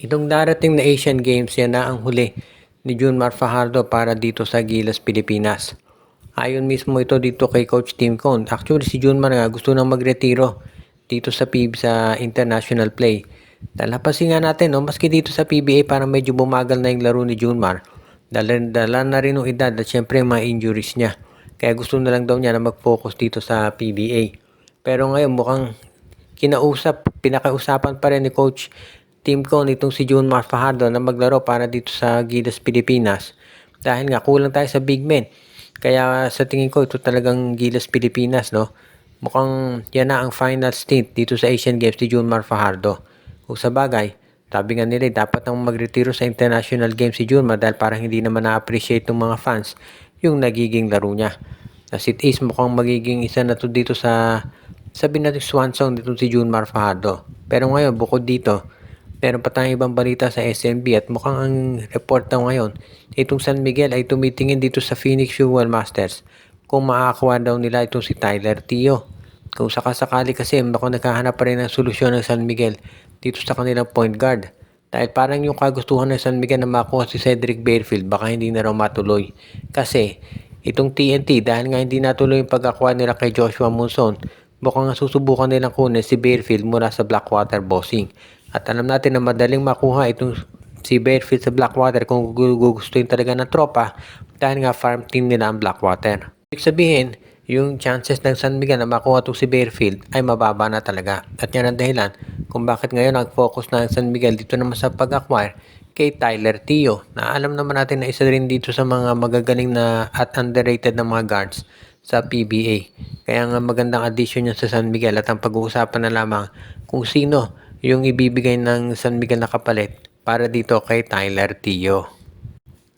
Itong darating na Asian Games, yan na ang huli ni Junmar Fajardo para dito sa Gilas, Pilipinas. Ayon mismo ito dito kay Coach Tim Cone. Actually, si Junmar nga gusto nang magretiro dito sa sa international play. Dahil napansin nga natin, no, maski dito sa PBA parang medyo bumagal na yung laro ni Junmar. Dala na rin ng edad at syempre mga injuries niya. Kaya gusto na lang daw niya na mag-focus dito sa PBA. Pero ngayon mukhang pinakausapan pa rin ni Coach Tim Cone itong si Junmar Fajardo na maglaro para dito sa Gilas, Pilipinas. Dahil nga kulang tayo sa big men. Kaya sa tingin ko ito talagang Gilas, Pilipinas, no? Mukhang yan na ang final stint dito sa Asian Games ni Junmar Fajardo. Kung sa bagay, sabi nga nila dapat nang magretiro sa international games si Junmar dahil parang hindi naman na-appreciate ng mga fans yung nagiging laro niya. As it is, mukhang magiging isa na to dito sa sabi natin swan song dito si Junmar Fajardo. Pero ngayon, bukod dito, meron pa tayong ibang balita sa SMB at mukhang ang report daw ngayon, itong San Miguel ay tumitingin dito sa Phoenix Jewel Masters kung makakakuha daw nila itong si Tyler Teo. Kung sakasakali kasi mukhang naghahanap pa rin ng solusyon ng San Miguel dito sa kanilang point guard. Dahil parang yung kagustuhan ng San Miguel na makuha si Cedric Barefield baka hindi na raw matuloy. Kasi itong TNT dahil nga hindi natuloy yung pagkakuha nila kay Joshua Monson, mukhang susubukan nilang kunin si Barefield mula sa Blackwater Bossing. At alam natin na madaling makuha itong si Barefield sa Blackwater kung gugustuhin talaga ng tropa dahil nga farm team nila ang Blackwater. Ibig sabihin, yung chances ng San Miguel na makuha itong si Barefield ay mababa na talaga. At yan ang dahilan kung bakit ngayon nag-focus na ang San Miguel dito naman sa pag-acquire kay Tyler Teo. Na alam naman natin na isa rin dito sa mga magagaling na at underrated na mga guards sa PBA. Kaya nga magandang addition niya sa San Miguel at ang pag-uusapan na lamang kung sino yung ibibigay ng San Miguel na kapalit para dito kay Tyler Teo.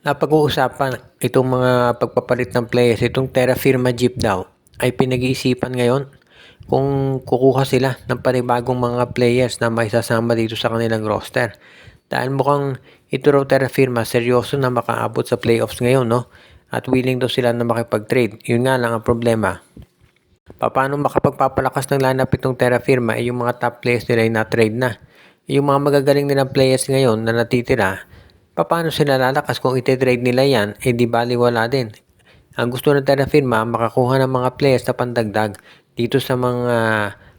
Napag-uusapan itong mga pagpapalit ng players, itong Terra Firma Jeep daw ay pinag-iisipan ngayon kung kukuha sila ng panibagong mga players na may sasama dito sa kanilang roster. Dahil mukhang ito raw Terra Firma seryoso na makaabot sa playoffs ngayon, no? At willing daw sila na makipag-trade. Yun nga lang ang problema. Paano makapagpapalakas ng lineup itong Terra Firma ay yung mga top players nila ay na-trade na. Yung mga magagaling nilang players ngayon na natitira, paano sila lalakas kung iti-trade nila yan, di baliwala din. Ang gusto ng Terra Firma, makakuha ng mga players na pandagdag dito sa mga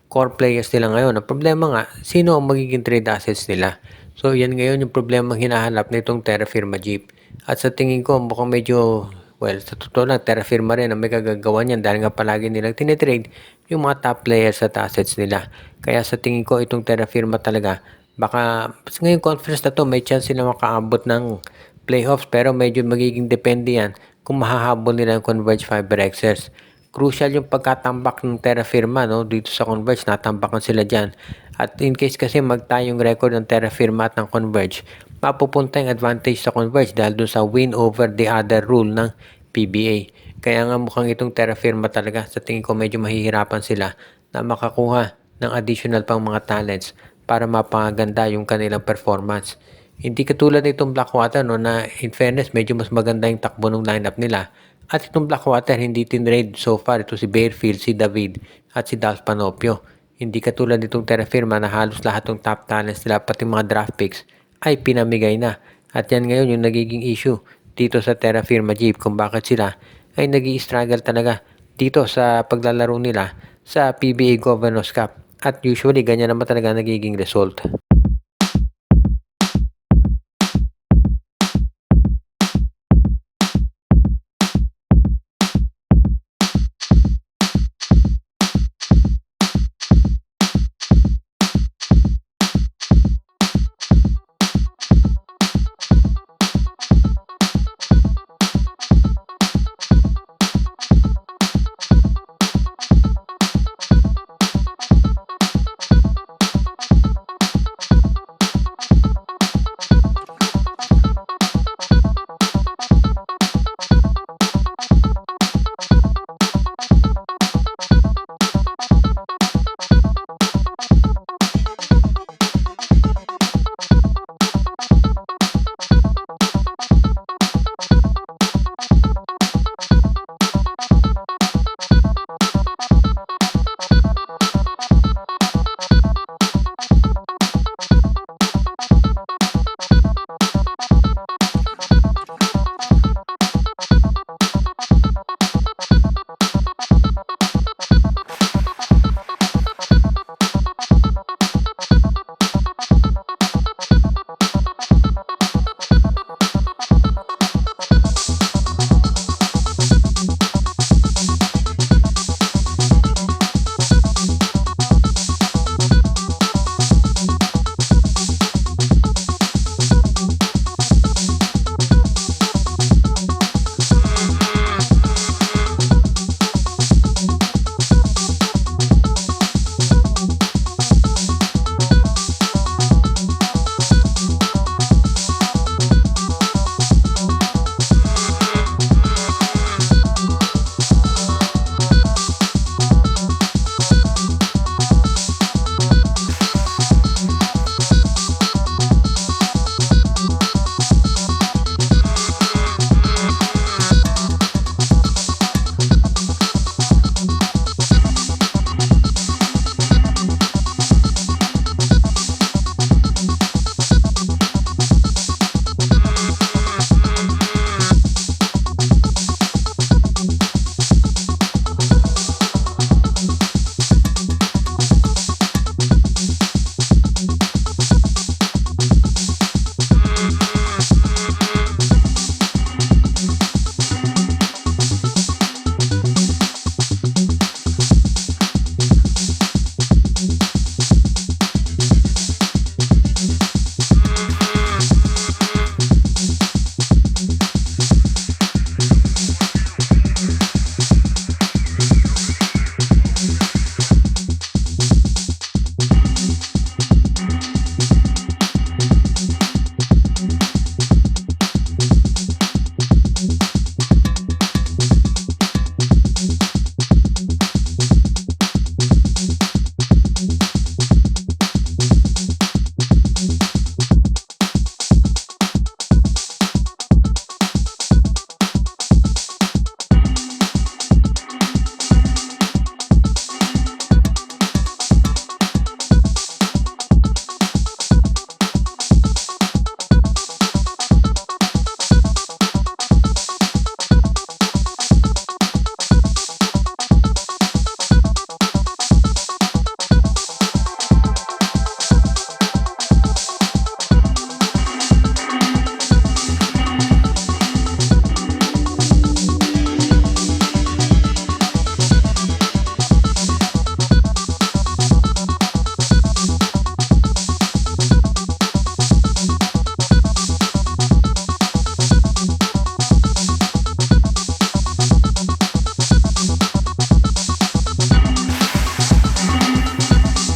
core players nila ngayon. Ang problema nga, sino ang magiging trade assets nila? So yan ngayon yung problema hinahanap nitong Terra Firma Jeep. At sa tingin ko, mukhang medyo, sa totoo lang, Terra Firma rin ang may kagagawa niyan dahil nga palagi nilang tinitrade yung mga top players at assets nila. Kaya sa tingin ko, itong Terra Firma talaga, baka ngayong conference na to may chance sila makaabot ng playoffs pero medyo magiging depende yan kung mahahabol nila ang Converge Fiber Xers. Crucial yung pagkatambak ng Terra Firma, no? Dito sa Converge, natambakan sila dyan. At in case kasi magtayong record ng Terra Firma at ng Converge, mapupunta yung advantage sa Converge dahil dun sa win over the other rule ng PBA. Kaya nga mukhang itong Terra Firma talaga, sa tingin ko medyo mahihirapan sila na makakuha ng additional pang mga talents para mapaganda yung kanilang performance. Hindi katulad nitong Blackwater, no, na in fairness medyo mas maganda yung takbo ng lineup nila. At itong Blackwater hindi tinrade so far ito si Barefield, si David at si Dalf Panopio. Hindi katulad nitong Terra Firma na halos lahat ng top talents nila pati mga draft picks ay pinamigay na. At yan ngayon yung nagiging issue dito sa Terra Firma Jeep kung bakit sila ay nag-i-struggle talaga dito sa paglalaro nila sa PBA Governors Cup. At usually, ganyan naman talaga nagiging result.